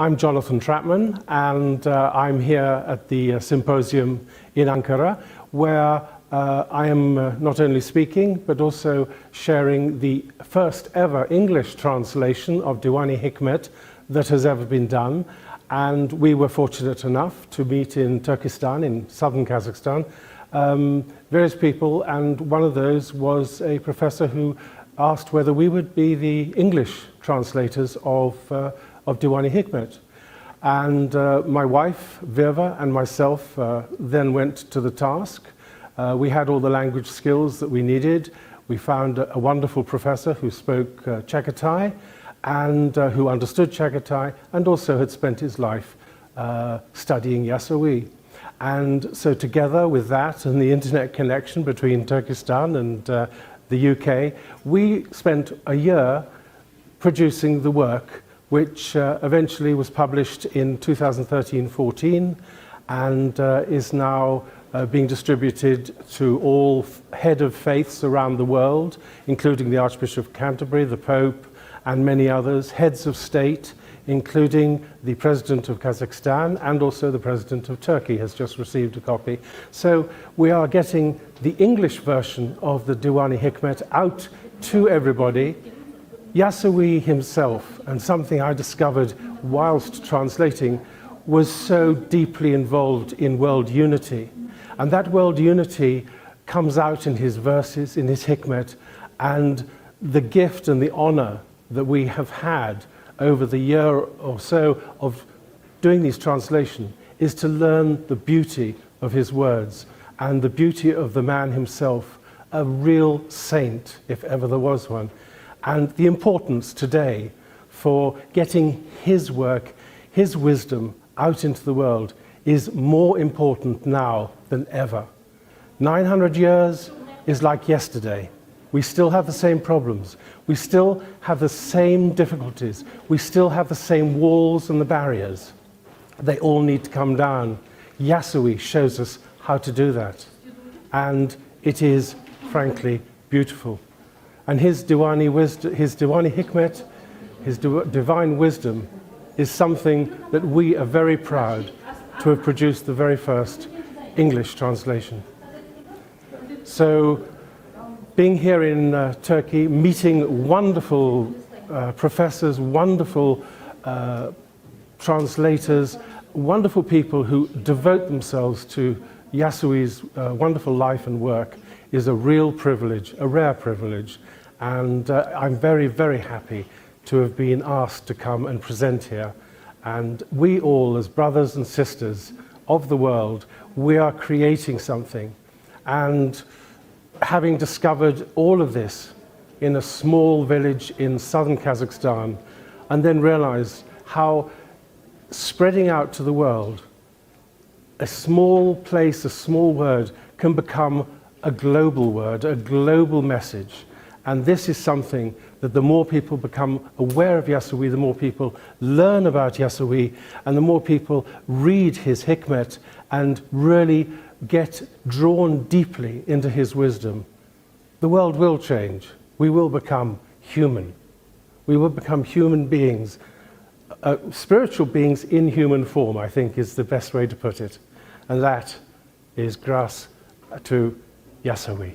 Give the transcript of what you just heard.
I'm Jonathan Trapman, and I'm here at the symposium in Ankara, where I am not only speaking, but also sharing the first ever English translation of Diwani Hikmet that has ever been done. And we were fortunate enough to meet in Turkestan, in southern Kazakhstan, various people, and one of those was a professor who asked whether we would be the English translators of Diwani Hikmet. And my wife, Virva, and myself then went to the task. We had all the language skills that we needed. We found a wonderful professor who spoke Chagatai and who understood Chagatai and also had spent his life studying Yassaviy. And so together with that and the internet connection between Turkestan and the UK, we spent a year producing the work, which eventually was published in 2013-14 and is now being distributed to all head of faiths around the world, including the Archbishop of Canterbury, the Pope, and many others, heads of state, including the President of Kazakhstan and also the President of Turkey has just received a copy. So we are getting the English version of the Diwani Hikmet out to everybody. Yassaviy himself, and something I discovered whilst translating, was so deeply involved in world unity. And that world unity comes out in his verses, in his Hikmet, and the gift and the honor that we have had over the year or so of doing these translations is to learn the beauty of his words and the beauty of the man himself, a real saint, if ever there was one. And the importance today for getting his work, his wisdom out into the world is more important now than ever. 900 years is like yesterday. We still have the same problems. We still have the same difficulties. We still have the same walls and the barriers. They all need to come down. Yassaviy shows us how to do that. And it is, frankly, beautiful. And his Diwani wisdom, his Diwani Hikmet, his divine wisdom is something that we are very proud to have produced the very first English translation. So being here in Turkey, meeting wonderful professors, wonderful translators, wonderful people who devote themselves to Yassaviy's wonderful life and work is a real privilege, a rare privilege. And I'm very, very happy to have been asked to come and present here. And we all, as brothers and sisters of the world, we are creating something. And having discovered all of this in a small village in southern Kazakhstan, and then realized how spreading out to the world, a small place, a small word can become a global word, a global message. And this is something that the more people become aware of Yassaviy, the more people learn about Yassaviy, and the more people read his Hikmet and really get drawn deeply into his wisdom, the world will change. We will become human. We will become human beings. Spiritual beings in human form, I think, is the best way to put it. And that is grass to Yassaviy.